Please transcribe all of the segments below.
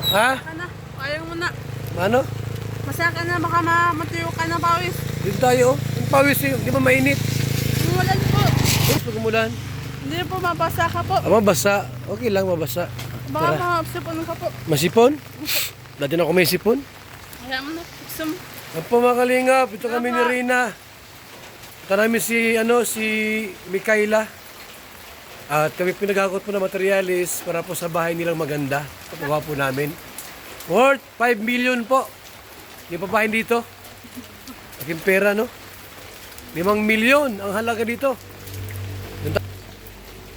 Ha? Kana, ayaw mo na. Ano? Masaka na, baka matuyo ka na pawis. Dito tayo. Yung pawis eh. Di ba mainit? Umulan po. Pag umulan. Hindi po, mabasa ka po. Mabasa. Okay lang, mabasa. Baka Tara. masipon ka po. Masipon? Dati na ako may sipon. Ayaw mo na. Gusto mo. Ang pamakalingap. Ito kami ni Rina. Ito namin si Mikaela. At kami pinagakot po na materialis para po sa bahay nilang maganda. Pagawa po namin. Worth 5 million po. Hindi pa pahin dito. Aking pera, no? 5 million ang halaga dito.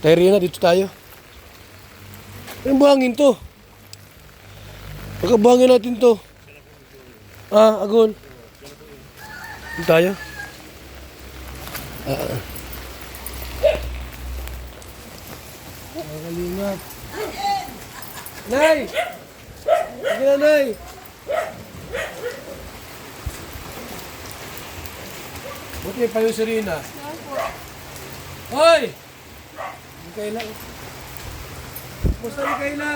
Tayo Rina, dito tayo. Anong buhangin to? Pagkabuhangin natin to. Agol. Dito tayo. Kalingap. Nay! Sige na, Nay! Buti pa yung Serena. Hoy! Mikaela. Basta Mikaela.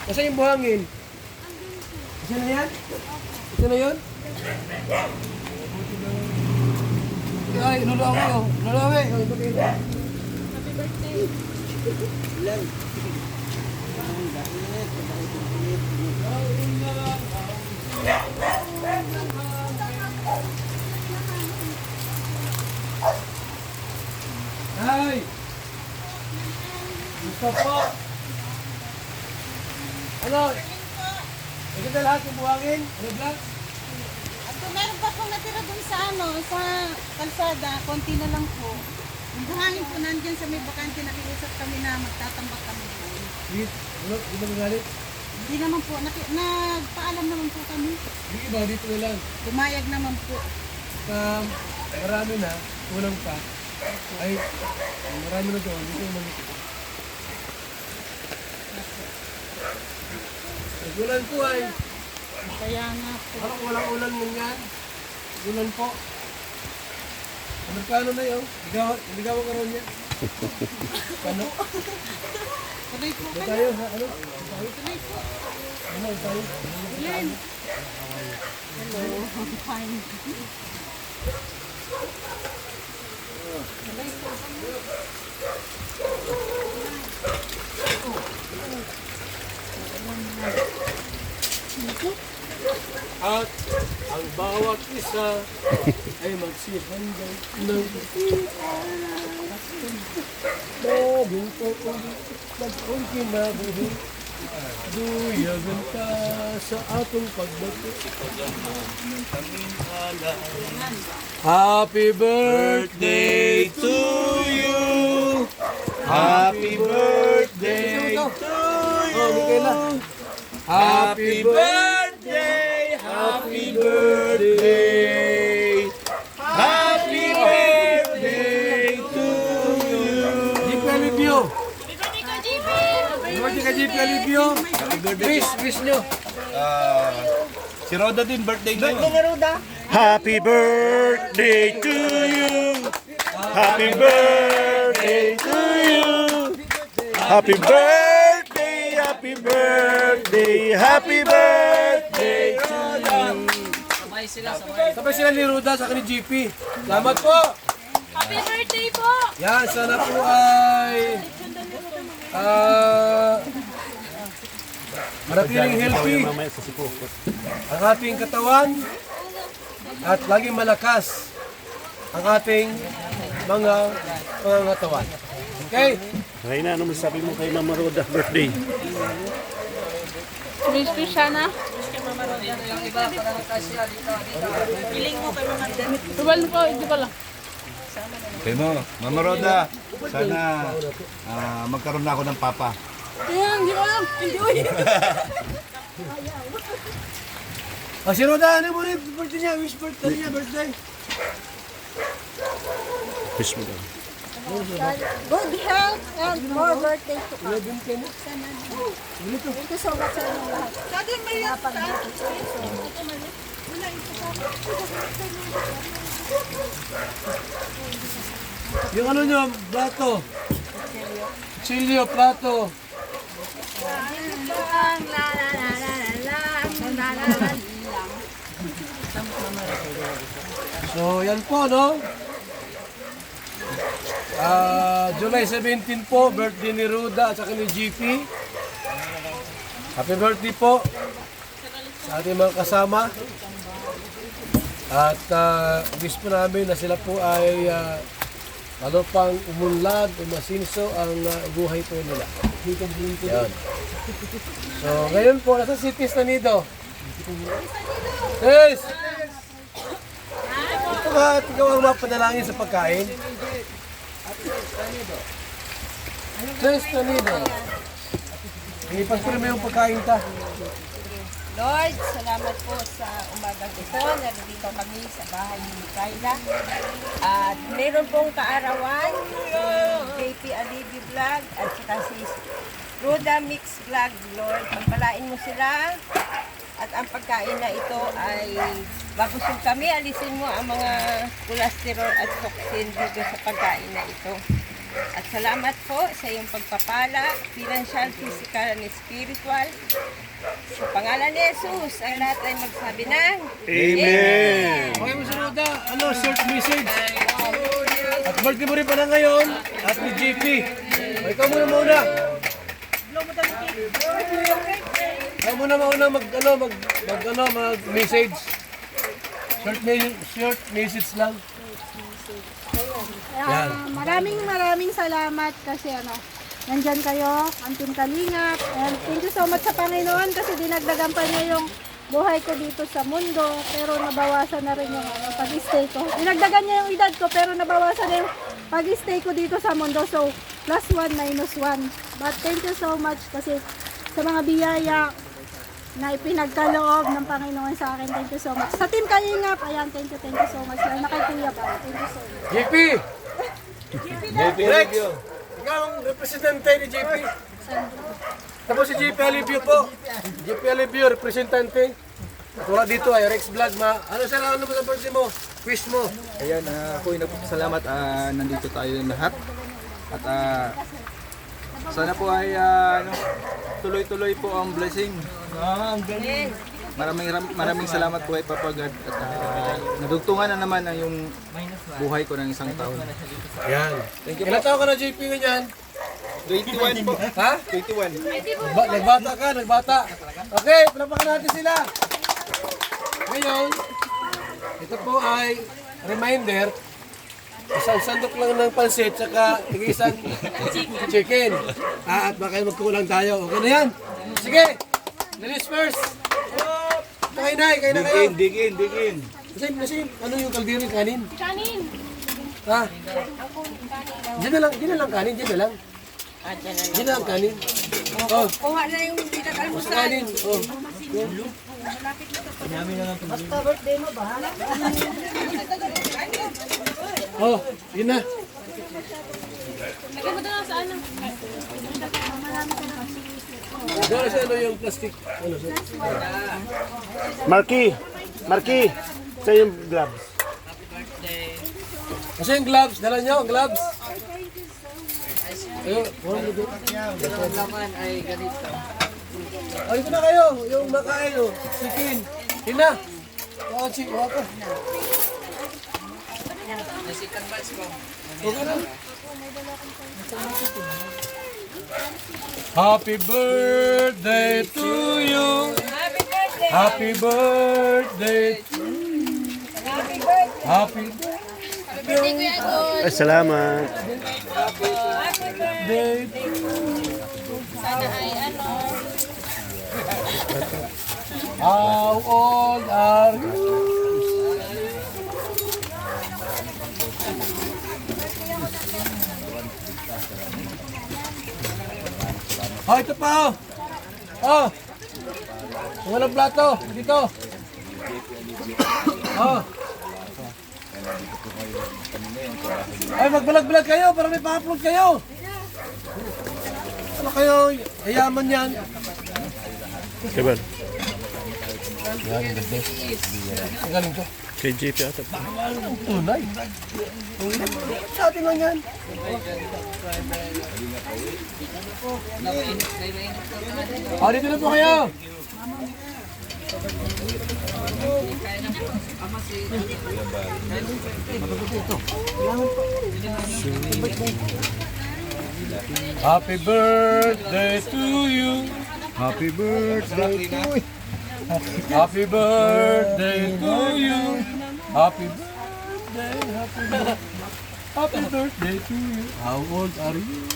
Nasaan yung buhangin? Isa na yan? Isa na yun? Ay, lolo ako. Lolo ako. Happy birthday. Ay! Gusto po! Ano? Ito lahat yung buhangin? Ano vlog? At kung meron pa pong natira dun sa sa kalsada, konti na lang po. Yung buhangin po nandyan sa may bakante, nakiusap kami na magtatambak kami doon. Di ba nagalit? Hindi naman po, nagpaalam naman po kami. Di ba? Dito na lang. Pumayag naman po. Marami na, kulang pa. Ay, marami na doon. Dito yung mga ulan po ay. Kaya nga po. Parang walang ulan mo yan. Ulan po. Ano na yun? Ligawan ka ron yan. Ano? Tuloy po Ba kayo. tayo? Ano? Tuloy po. Ano tayo? Ilan? Hello. Fine. At ang bawat isa ay magsihanday ng bagong pagkong kinabuhi. Duyagan ka sa atong pagbato. Happy birthday to you. Happy birthday to you. Happy birthday. Happy birthday. Happy birthday to you. Jeep Alibio. Happy birthday ka Jeep Alibio. Wish nyo. Si Roda din, birthday niya. Happy birthday to you. Happy birthday to you. Happy birthday, happy birthday, happy birthday to you. Sabay sila ni Ruda sa ni GP. Salamat po. Happy birthday po! Yan, sana po ay manatiling healthy ang ating katawan at laging malakas ang ating mga katawan. Okay? Reyna, ano masasabi mo kay Mama Roda birthday? Wish ko siya na. Piling mo kay mga damit. Tuwal po, hindi pala. Kay mo, Mama Roda, sana magkaroon na ako ng papa. Ayan, hindi ko alam. Hindi ko Si Roda, ano mo rin birthday niya? Wish birthday niya, birthday. Wish mo daw. Good health and more birthday to come. 11 ka na. Thank you so much sa inyong lahat. Sabi may Yung ano nyo, plato. Chilio, plato. So, yan po, no? July 17 po, birthday ni Ruda at saka ni GP. Happy birthday po sa ating mga kasama. At wish po namin na sila po ay ano pang umunlad, umasinso ang buhay po nila. Yan. So, ngayon po, nasa si Tis Tanido. Tis! Ito ba, ikaw ang mapadalangin sa pagkain? Tis Tanido. Ipagpili mo yung pagkain ta. Lord, salamat po sa umagang ito. Nandito kami sa bahay ni Mikaela. At meron pong kaarawan, JP Alibi Vlog at saka si Ruda Mix Vlog. Lord, pagpalain mo sila. At ang pagkain na ito ay babusog kami. Alisin mo ang mga cholesterol at toxin dito sa pagkain na ito. At salamat po sa iyong pagpapala, financial, physical, and spiritual. Sa pangalan ni Jesus, ang lahat ay magsabi ng Amen. Okay mo sa Ruda, ano, short message. At birthday mo rin pa na ngayon, at ni JP. O, ikaw muna. Ikaw muna mag-message. Short message lang. Maraming salamat kasi nandyan kayo, ang Team Kalingap. And thank you so much sa Panginoon kasi dinagdagan pa niya yung buhay ko dito sa mundo. Pero nabawasan na rin yung pag-stay ko. Dinagdagan niya yung edad ko pero nabawasan na yung pag-stay ko dito sa mundo. So, +1, -1. But thank you so much kasi sa mga biyaya na ipinagkaloob ng Panginoon sa akin. Thank you so much. Sa Team Kalingap, ayan, thank you so much. Lalo na kay Kuya Bal. Thank you so much. JP! Rex! Ikaw ang representante ni JP. Tapos si JP Alibio po. JP Alibio, representante. At wala dito ay Rex Vlog. Ano mo sa birthday mo? Wish mo. Ayan, ako'y nagpapasalamat. Nandito tayo lahat. At sana po ay tuloy-tuloy po ang blessing. Maraming salamat po ay papagad. At nadugtungan na naman ang yung buhay ko ng isang taon. Ayan. Ilan taon ka na JP ganyan? 21 po. Ha? 21. Nagbata. Okay, palapakan natin sila. Ngayon, ito po ay reminder. Isang sandok lang ng pansit, saka isang chicken. At baka magkulang tayo. Okay na yan? Sige! Ladies first! Kain na kayo. Dig in. Kasi ano yung kaldero yung kanin? Kanin. Ha? Diyan na lang kanin, diyan na lang. Diyan na lang kanin. Oh, Kuha na yung pinag-almusal. kanin. Oh. Basta birthday mo, bahala. Oh, yun na. Lagyan mo doon sa ano. Dala siya ano yung plastic. Ano siya? Marky, sa yung gloves. Kasi yung gloves, dala niyo ang gloves. Ayun, huwag mo doon. Yung laman ay ganito. Ay, ito na kayo. Yung makain, oh. Chicken. Yun na. Huwag chicken. Huwag ka. Okay na. Happy birthday to you. Happy birthday to you. Happy birthday. Ay, salamat. Birthday to you. Sana ay ano. How old are you? Oh, ito pa oh. Oh. Walang plato. Dito. Oh. Ay, mag-vlog kayo para may pa-upload kayo. Ano kayo? Yayaman yan. Kailan? Yan, the best. Ang galing to. Kay JP ata. Tunay. Sa atin lang yan. Oh, dito na po kayo. Happy birthday to you. Happy birthday to you. Happy birthday to you. Happy birthday, happy birthday to you. How old are you?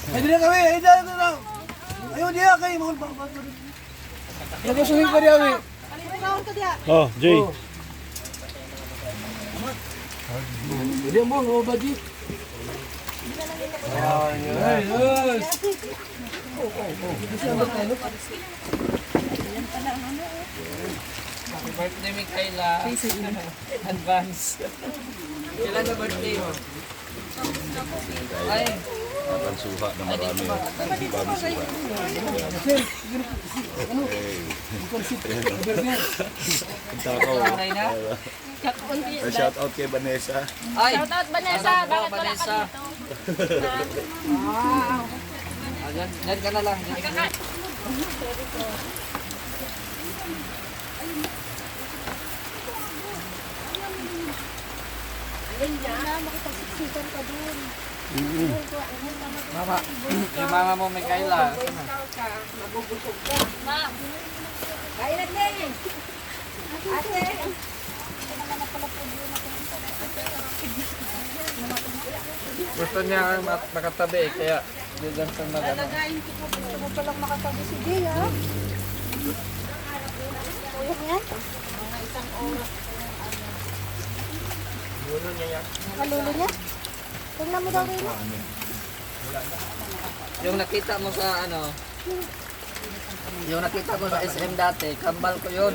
Pwede na kami, ay dahil na lang. Ayaw diya kayo, mga bago. Nagasuhin ka diya, eh. Oh, Jay. Hindi mo, oh, buddy. Ayos. Happy birthday, Mikaela. Advance. Kailan na birthday mo? Ay, Ang suha na marami. Dami suha. Punta ako. okay na? Shout out kay Vanessa. Ay, Shoutout Vanessa, Shoutout bakit wala Vanessa. ka dito? Diyan ka na lang. Diyan ka na. Mama, yung mama mo, Mikaela. Gusto niya makatabi, kaya diyan sa magano. Yung nakita mo sa ano, yung nakita mo sa SM dati, kambal ko yun.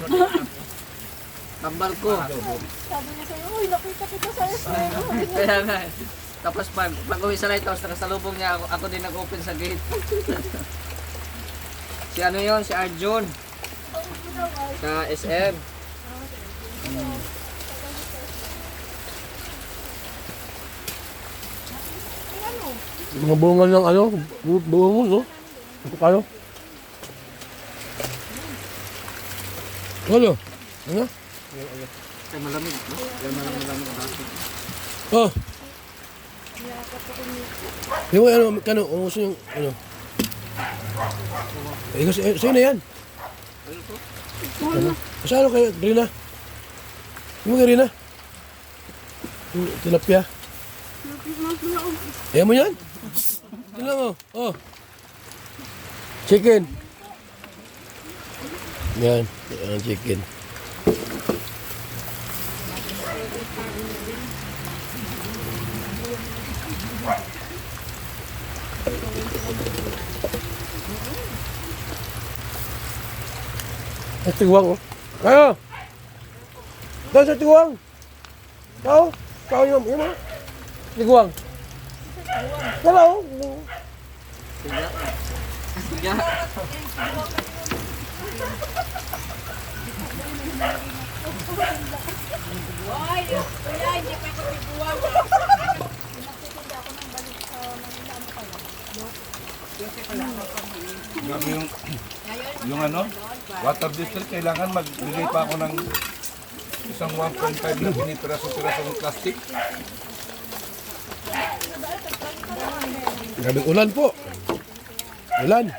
Kambal ko. Sabi niya sa'yo, uy, nakita kita sa SM. Kaya nga, tapos pag uwi sa lighthouse, nakasalubong niya ako din nag-open sa gate. Si ano yun, si Arjun. Sa SM. Mga bunga ng ano, bunga no? Ito kayo. Ano? Ano? Kaya malamig, no? Kaya malamig ang aso. Oh. Yung ano, kano, gusto yung ano? Sa'yo na yan. Ano? Saan kayo, Rina? Yung mga Rina? Yung tilapia? Ayaw mo yan? Tignan mo. Oh. Chicken. Yan. Yan, chicken. Sa tiwang, oh. Kayo! Doon sa tiwang! Kau? Kau yun, yun, oh. Tiwang. Wala, oh. Siga. Grabe yung ano, water distill, kailangan magbigay pa ako ng isang 1.5 na pinipiraso-pirasong plastic. Grabing ulan po. Ulan.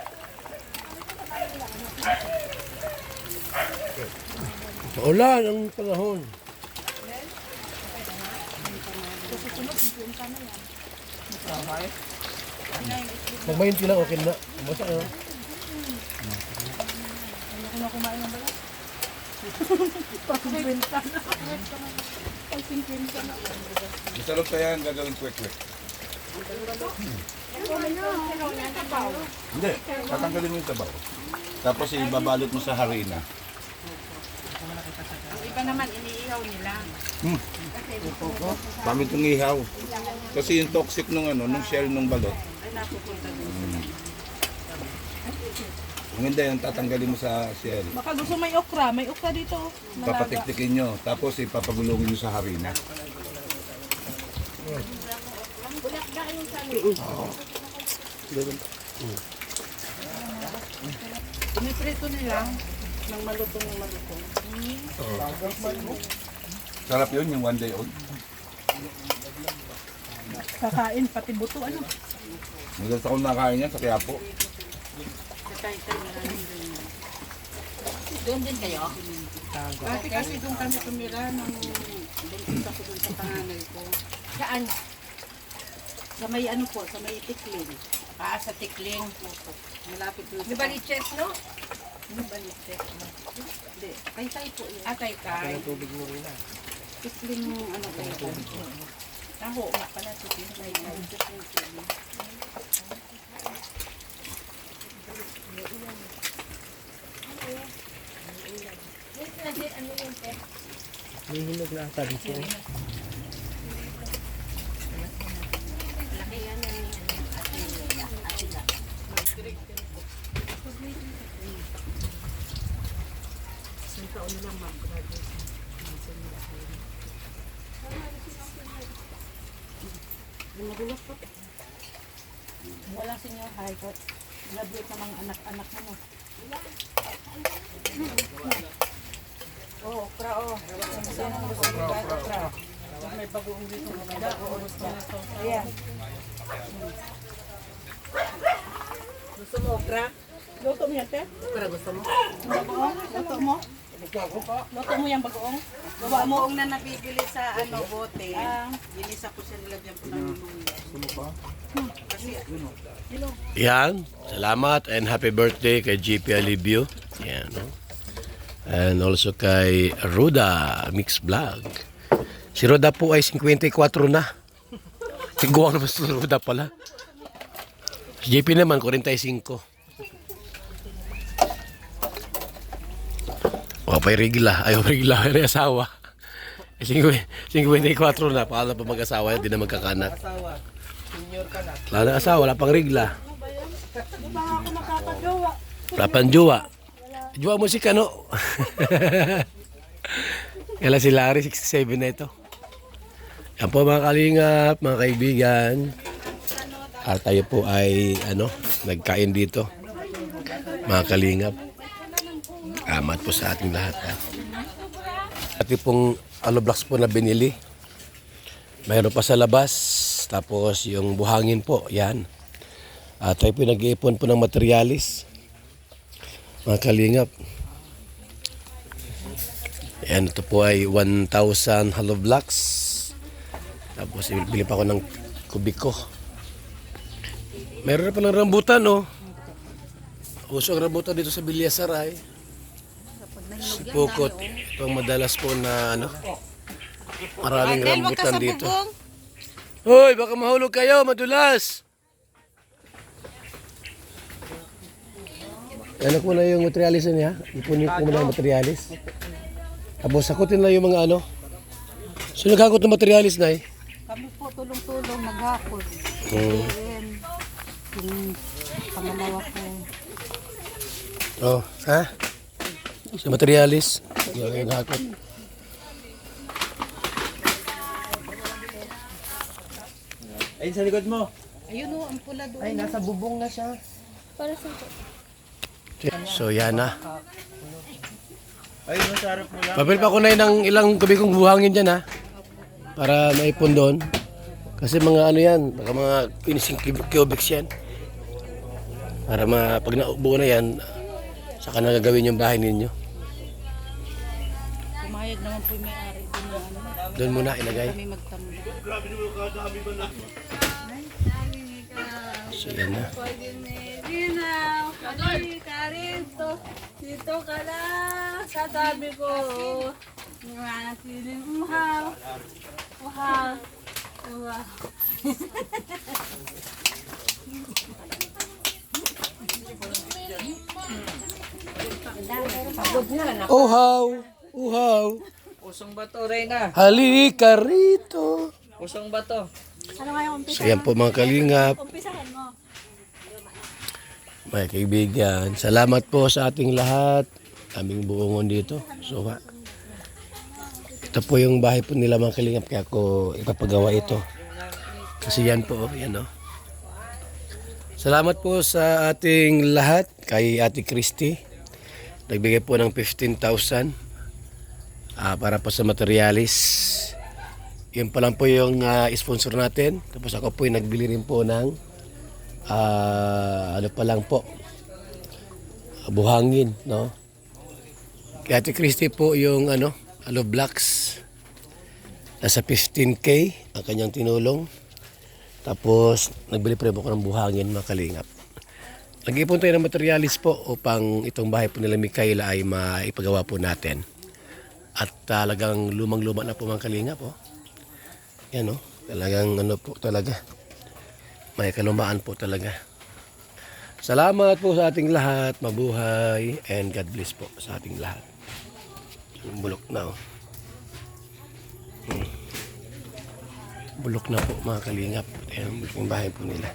Ulan ang panahon. Pag may lang, okay na. Basta ano. Masarap kaya ang gagawin quick-quick. Hindi, tatanggalin mo yung tabaw. Tapos ibabalot mo sa harina. Iba naman, iniihaw nila. Pamit yung ihaw. Kasi yung toxic nung ano, nung shell nung balot. Kung hindi, yung tatanggalin mo sa shell. Baka gusto may okra dito. Papatiktikin nyo. Tapos ipapagulungin nyo sa harina. Piniprito nila ng malutong. Sarap yun, yung one day old. Kakain, pati buto, ano? Madalas akong nakain yan sa Quiapo. Doon din kayo? Dati kasi doon kami tumira nung buntis ako doon sa panganay ko. Saan? Sa may ano po, sa may Tikling. Sa Tikling. Malapit doon Di sa... ba Liches, no? Hindi, Taytay po yun. Taytay. Tikling, ano Taytay. Taho nga pala Tikling. May hinog na ata dito. Wala senior high court. Graduate na mga anak-anak mo. Oh, okra, oh. Saan ang gusto mo ba? Okra. May bagoong dito. Ayan. Gusto mo okra? Luto mo yan, te? Okra gusto mo? Bagoong? Luto mo? Luto mo yan, bagoong? Gawa mo? Bagoong na nabibili sa bote, ginisa ko siya, nilagyan ko ng luya. Yan. Salamat and happy birthday kay GP Alibio. Yan, no? And also kay Ruda Mix Vlog. Si Ruda po ay 54 na. Tiguang naman si Ruda pala. Si JP naman, 45. O, pa'y regla. Ayaw regla. Ay asawa. 54 na. Pakala pa mag-asawa. Hindi na magkakanak. Wala na asawa. Wala pang regla. Wala pang jowa. Jowa mo si Kano. Kala si Larry, 67 na ito. Yan po mga kalingap, mga kaibigan. At tayo po ay nagkain dito. Mga kalingap. Amat po sa ating lahat. At pong alublocks po na binili. Mayroon pa sa labas. Tapos yung buhangin po, yan. At tayo po nag-iipon po ng materialis. Mga kalingap. Yan, ito po ay 1,000 hollow blocks. Tapos bili pa ako ng kubiko. Meron na pa ng rambutan, oh. Uso ang rambutan dito sa Bilyasaray. Si Pukot. Ito ang madalas po na maraming rambutan dito. Hoy, baka mahulog kayo, madulas. Ano ko na yung materialis niya? Ipunin ko muna yung materialis. Tapos sakutin na yung mga Sino naghakot ng materialis na eh? Kami po tulong-tulong naghakot. Hmm. Yung pangalawa ko. Oh, ha? Sa materialis. Yung naghakot. Ayun sa likod mo. Ayun o, ang pula doon. Ay, nasa bubong na siya. Para sa ito. So yan na. Ayun, sa harap mo lang. Papel pa ko na yun ng ilang kubikong buhangin dyan ha. Para maipon doon. Kasi mga yan, baka mga finishing cubics yan. Para pag naubo na yan, saka na gagawin yung bahay ninyo. Pumayag naman po yung may-ari doon na Doon muna ilagay. kami magtambay. So yan na. Rina, kami ka rito. Dito ka lang sa tabi ko. Mga siling uhaw. Uhaw. Uhaw. Uhaw! Uhaw! Usong bato, Reyna. Halika rito! Usong bato. Ano nga yung So yan po mga kalingap. umpisahan mo? Mga kaibigan, salamat po sa ating lahat. Aming buongon dito. So, ito po yung bahay po nila mga kalingap. Kaya ako ipapagawa ito. Kasi yan po, yan o. Salamat po sa ating lahat, kay Ate Christy. Nagbigay po ng 15,000 para po sa materialis. Yun pa lang po yung sponsor natin. Tapos ako po yung nagbili rin po ng ano pa lang po, buhangin, no? Kay Ate Christy po yung Alo Blocks. Nasa 15K ang kanyang tinulong. Tapos, nagbili pa rin po ako ng buhangin, mga kalingap. Nag-ipon tayo ng materialis po upang itong bahay po nila Micaela ay maipagawa po natin. At talagang lumang-luma na po mga kalingap. Oh. Yan o, talagang po talaga. May kalumaan po talaga. Salamat po sa ating lahat, mabuhay, and God bless po sa ating lahat. Bulok na o. Bulok na po mga kalingap. Ayan, yung bahay po nila.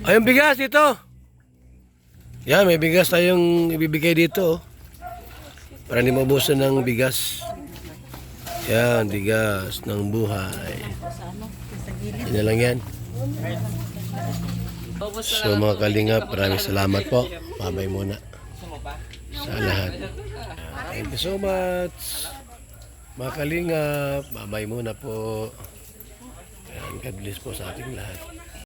Ayun bigas dito. Yan, may bigas tayong ibibigay dito. Para hindi maubusan ng bigas. Yan, bigas ng buhay. Yan na lang yan. So mga kalingap, maraming salamat po. Babay muna sa lahat. Thank you so much. Mga kalingap, babay muna po. Yan, God bless po sa ating lahat.